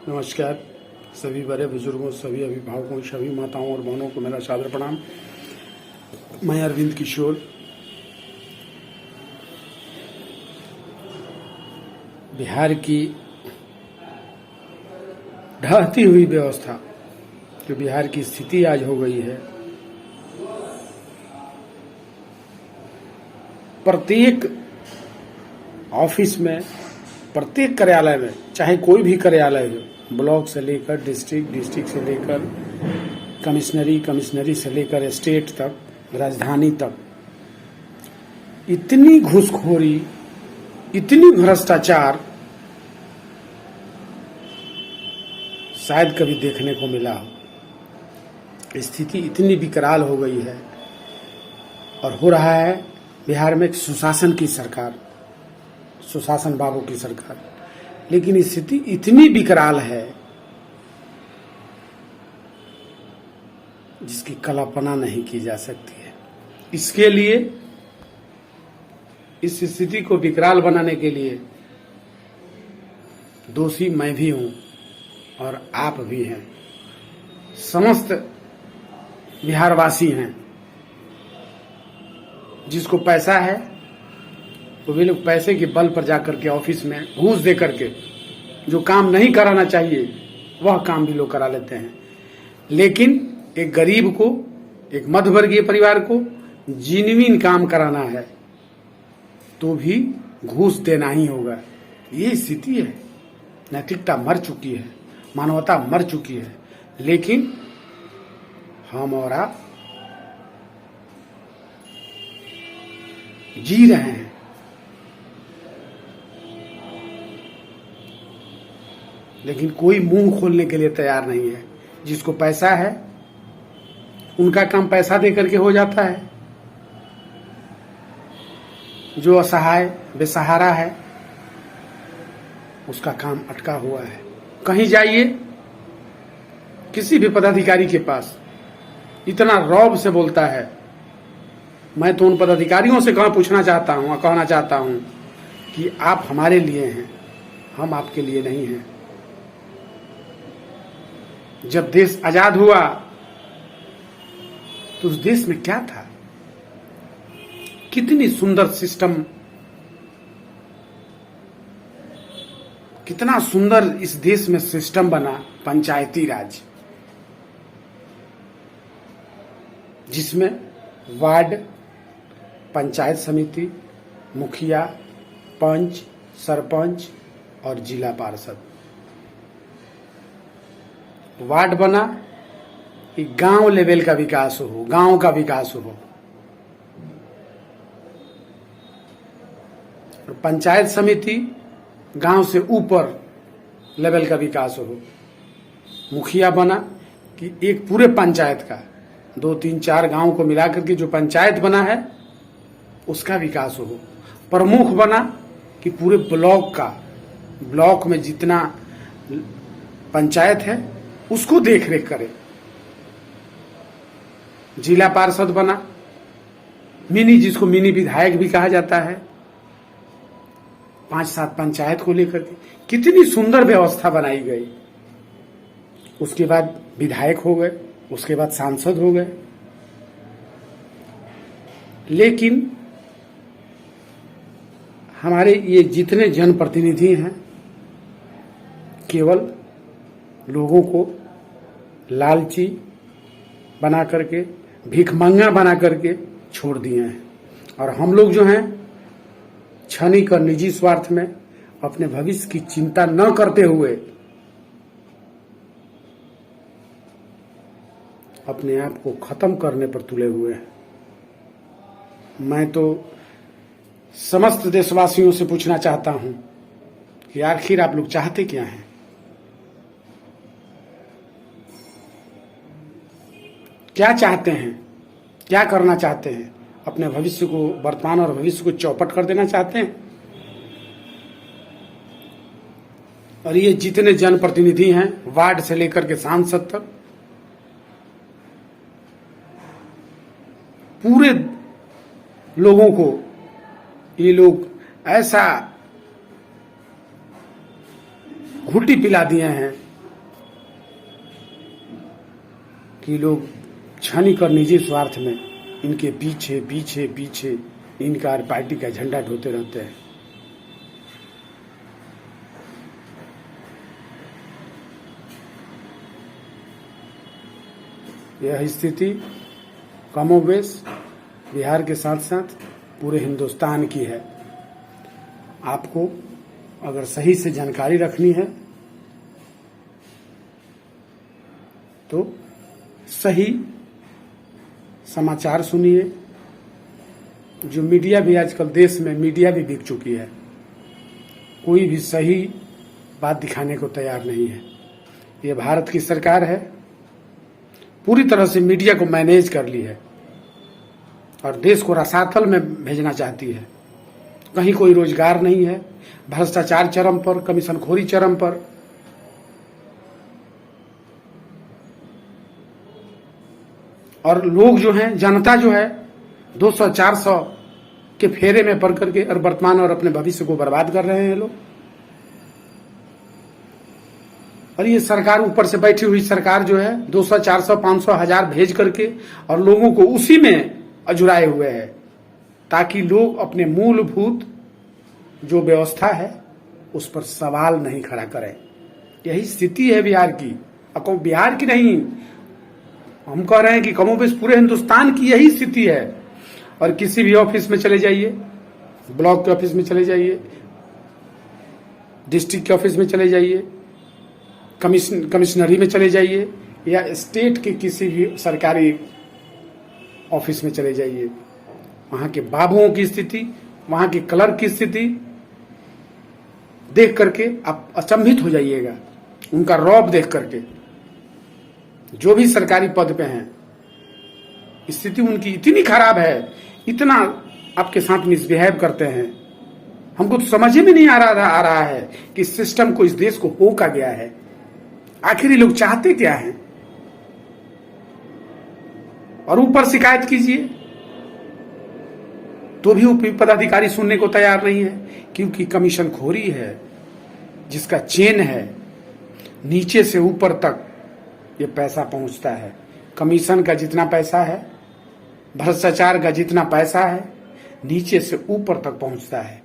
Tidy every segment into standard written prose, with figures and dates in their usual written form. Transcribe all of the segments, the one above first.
नमस्कार सभी बड़े बुजुर्गों, सभी अभिभावकों, सभी माताओं और बहनों को मेरा सादर प्रणाम। मैं अरविंद किशोर। बिहार की ढहती हुई व्यवस्था, जो बिहार की स्थिति आज हो गई है, प्रत्येक ऑफिस में, प्रत्येक कार्यालय में, चाहे कोई भी कार्यालय हो, ब्लॉक से लेकर डिस्ट्रिक्ट, डिस्ट्रिक्ट से लेकर कमिश्नरी, कमिश्नरी से लेकर स्टेट तक, राजधानी तक, इतनी घूसखोरी, इतनी भ्रष्टाचार शायद कभी देखने को मिला हो। स्थिति इतनी विकराल हो गई है और हो रहा है बिहार में एक सुशासन की सरकार, सुशासन बाबू की सरकार। लेकिन स्थिति इतनी विकराल है जिसकी कल्पना नहीं की जा सकती है। इसके लिए, इस स्थिति को विकराल बनाने के लिए दोषी मैं भी हूं और आप भी हैं, समस्त बिहारवासी हैं। जिसको पैसा है तो वे लोग पैसे के बल पर जाकर के ऑफिस में घूस दे करके जो काम नहीं कराना चाहिए वह काम भी लोग करा लेते हैं। लेकिन एक गरीब को, एक मध्यवर्गीय परिवार को जेन्युइन काम कराना है तो भी घूस देना ही होगा। ये स्थिति है। नैतिकता मर चुकी है, मानवता मर चुकी है। लेकिन हम और आप जी रहे हैं। लेकिन कोई मुंह खोलने के लिए तैयार नहीं है। जिसको पैसा है उनका काम पैसा दे करके हो जाता है। जो असहाय बेसहारा है उसका काम अटका हुआ है। कहीं जाइए, किसी भी पदाधिकारी के पास इतना रौब से बोलता है। मैं तो उन पदाधिकारियों से पूछना चाहता हूं और कहना चाहता हूं कि आप हमारे लिए हैं, हम आपके लिए नहीं हैं। जब देश आजाद हुआ तो उस देश में क्या था? कितनी सुंदर सिस्टम, कितना सुंदर इस देश में सिस्टम बना, पंचायती राज, जिसमें वार्ड, पंचायत समिति, मुखिया, पंच, सरपंच और जिला पार्षद। वार्ड बना कि गांव लेवल का विकास हो, गांव का विकास हो। पंचायत समिति गांव से ऊपर लेवल का विकास हो। मुखिया बना कि एक पूरे पंचायत का 2, 3, 4 गांव को मिलाकर के जो पंचायत बना है उसका विकास हो। प्रमुख बना कि पूरे ब्लॉक का, ब्लॉक में जितना पंचायत है उसको देख रेख करे। जिला पार्षद बना, मिनी, जिसको मिनी विधायक भी कहा जाता है, 5-7 पंचायत को लेकर के कितनी सुंदर व्यवस्था बनाई गई। उसके बाद विधायक हो गए, उसके बाद सांसद हो गए। लेकिन हमारे ये जितने जनप्रतिनिधि हैं केवल लोगों को लालची बना करके, भिखमंगा बना करके छोड़ दिए हैं। और हम लोग जो हैं क्षणिक और निजी स्वार्थ में अपने भविष्य की चिंता न करते हुए अपने आप को खत्म करने पर तुले हुए हैं। मैं तो समस्त देशवासियों से पूछना चाहता हूं कि आखिर आप लोग चाहते क्या हैं? क्या चाहते हैं? क्या करना चाहते हैं? अपने भविष्य को, वर्तमान और भविष्य को चौपट कर देना चाहते हैं? और ये जितने जनप्रतिनिधि हैं, वार्ड से लेकर के सांसद तक, पूरे लोगों को ये लोग ऐसा घुट्टी पिला दिए हैं कि लोग क्षणिक और निजी स्वार्थ में इनके पीछे पीछे पीछे इनका पार्टी का झंडा ढोते रहते हैं। यह स्थिति कमोबेश बिहार के साथ साथ पूरे हिंदुस्तान की है। आपको अगर सही से जानकारी रखनी है तो सही समाचार सुनिए। जो मीडिया भी आजकल देश में मीडिया भी बिक चुकी है, कोई भी सही बात दिखाने को तैयार नहीं है। ये भारत की सरकार है, पूरी तरह से मीडिया को मैनेज कर ली है और देश को रसातल में भेजना चाहती है। कहीं कोई रोजगार नहीं है, भ्रष्टाचार चरम पर, कमीशनखोरी चरम पर। और लोग जो हैं, जनता जो है 200-400 के फेरे में पड़ करके और वर्तमान और अपने भविष्य को बर्बाद कर रहे हैं लोग। और ये सरकार, ऊपर से बैठी हुई सरकार जो है 200, 400, 500, 1000 भेज करके और लोगों को उसी में अजुराए हुए है, ताकि लोग अपने मूलभूत जो व्यवस्था है उस पर सवाल नहीं खड़ा करें। यही स्थिति है बिहार की। बिहार की नहीं, हम कह रहे हैं कि कमोबेश पूरे हिंदुस्तान की यही स्थिति है। और किसी भी ऑफिस में चले जाइए, ब्लॉक के ऑफिस में चले जाइए, डिस्ट्रिक्ट के ऑफिस में चले जाइए, कमिश्नरी में चले जाइए, या स्टेट के किसी भी सरकारी ऑफिस में चले जाइए, वहां के बाबुओं की स्थिति, वहां के क्लर्क की स्थिति देख करके आप अचंभित हो जाइएगा। उनका रौब देख करके, जो भी सरकारी पद पे हैं, स्थिति उनकी इतनी खराब है, इतना आपके साथ मिसबिहेव करते हैं। हमको तो समझ में नहीं आ रहा है कि सिस्टम को, इस देश को हो क्या गया है, आखिर ये लोग चाहते क्या हैं। और ऊपर शिकायत कीजिए तो भी पदाधिकारी सुनने को तैयार नहीं है, क्योंकि कमीशनखोरी है जिसका चेन है, नीचे से ऊपर तक ये पैसा पहुंचता है। कमीशन का जितना पैसा है, भ्रष्टाचार का जितना पैसा है, नीचे से ऊपर तक पहुंचता है।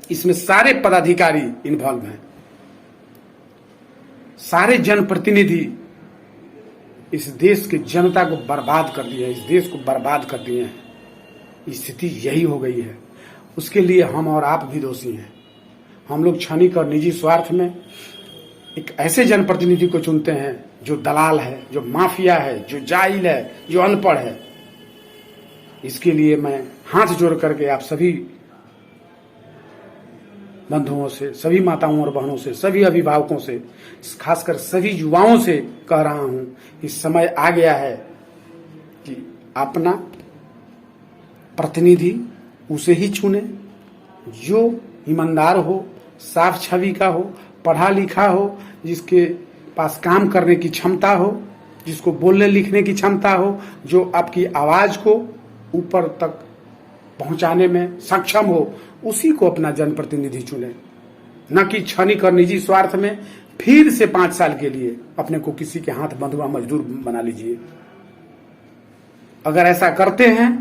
इसमें सारे पदाधिकारी इन्वॉल्व हैं, सारे जनप्रतिनिधि इस देश की जनता को बर्बाद कर दिया है, इस देश को बर्बाद कर दिए हैं। स्थिति यही हो गई है। उसके लिए हम और आप भी दोषी हैं। हम लोग क्षणिक और निजी स्वार्थ में एक ऐसे जनप्रतिनिधि को चुनते हैं जो दलाल है, जो माफिया है, जो जाहिल है, जो अनपढ़ है। इसके लिए मैं हाथ जोड़ करके आप सभी बंधुओं से, सभी माताओं और बहनों से, सभी अभिभावकों से, खासकर सभी युवाओं से कह रहा हूं कि समय आ गया है कि अपना प्रतिनिधि उसे ही चुने जो ईमानदार हो, साफ छवि का हो, पढ़ा लिखा हो, जिसके पास काम करने की क्षमता हो, जिसको बोलने लिखने की क्षमता हो, जो आपकी आवाज को ऊपर तक पहुंचाने में सक्षम हो, उसी को अपना जनप्रतिनिधि चुने। न कि क्षणिक और निजी स्वार्थ में फिर से 5 साल के लिए अपने को किसी के हाथ बंधुआ मजदूर बना लीजिए। अगर ऐसा करते हैं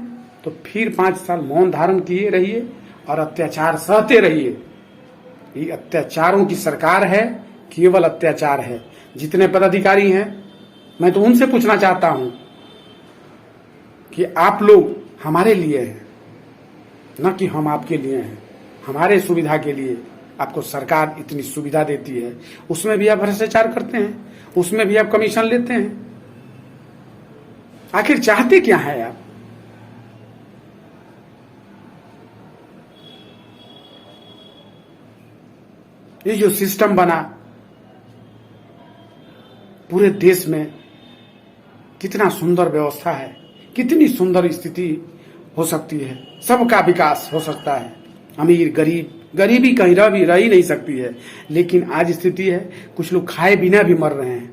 तो फिर 5 साल मौन धारण किए रहिए और अत्याचार सहते रहिए। ये अत्याचारों की सरकार है, केवल अत्याचार है। जितने पदाधिकारी हैं, मैं तो उनसे पूछना चाहता हूं कि आप लोग हमारे लिए हैं, न कि हम आपके लिए हैं। हमारे सुविधा के लिए आपको सरकार इतनी सुविधा देती है, उसमें भी आप भ्रष्टाचार करते हैं, उसमें भी आप कमीशन लेते हैं। आखिर चाहते क्या है आप? ये जो सिस्टम बना पूरे देश में, कितना सुंदर व्यवस्था है, कितनी सुंदर स्थिति हो सकती है, सबका विकास हो सकता है। अमीर गरीब, गरीबी कहीं रह ही नहीं सकती है। लेकिन आज स्थिति है, कुछ लोग खाए बिना भी मर रहे हैं,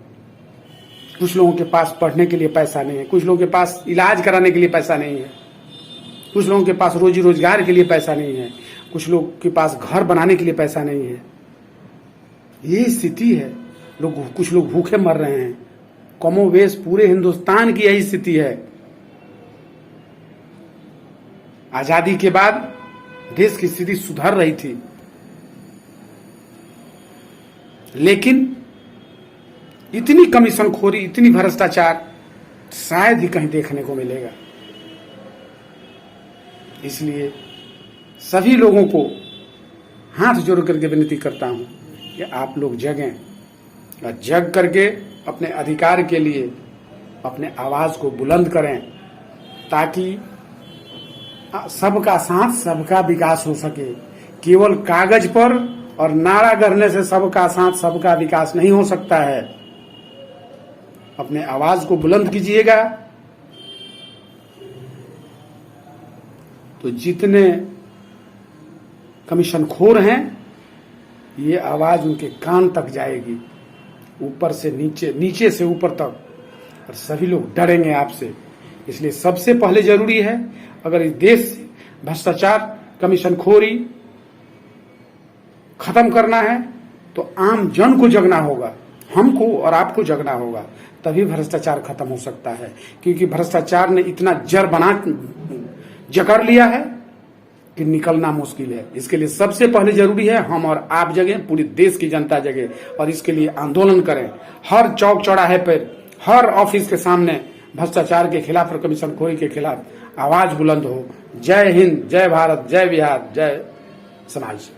कुछ लोगों के पास पढ़ने के लिए पैसा नहीं है, कुछ लोगों के पास इलाज कराने के लिए पैसा नहीं है, कुछ लोगों के पास रोजी रोजगार के लिए पैसा नहीं है, कुछ लोग के पास घर बनाने के लिए पैसा नहीं है। ये स्थिति है। कुछ लोग भूखे मर रहे हैं, कमोवेश पूरे हिंदुस्तान की यही स्थिति है। आजादी के बाद देश की स्थिति सुधर रही थी, लेकिन इतनी कमीशनखोरी, इतनी भ्रष्टाचार शायद ही कहीं देखने को मिलेगा। इसलिए सभी लोगों को हाथ जोड़ करके विनती करता हूं कि आप लोग जगें और जग करके अपने अधिकार के लिए अपने आवाज को बुलंद करें, ताकि सबका साथ सबका विकास हो सके। केवल कागज पर और नारा गढ़ने से सबका साथ सबका विकास नहीं हो सकता है। अपने आवाज को बुलंद कीजिएगा तो जितने कमीशनखोर हैं, ये आवाज उनके कान तक जाएगी, ऊपर से नीचे, नीचे से ऊपर तक, और सभी लोग डरेंगे आपसे। इसलिए सबसे पहले जरूरी है, अगर इस देश से भ्रष्टाचार, कमीशनखोरी खत्म करना है तो आम जन को जगना होगा, हमको और आपको जगना होगा, तभी भ्रष्टाचार खत्म हो सकता है। क्योंकि भ्रष्टाचार ने इतना जकड़ लिया है कि निकलना मुश्किल है। इसके लिए सबसे पहले जरूरी है हम और आप जगे, पूरी देश की जनता जगे, और इसके लिए आंदोलन करें। हर चौक चौराहे पर, हर ऑफिस के सामने भ्रष्टाचार के खिलाफ और कमीशनखोरी के खिलाफ आवाज बुलंद हो। जय हिंद, जय भारत, जय बिहार, जय समाज।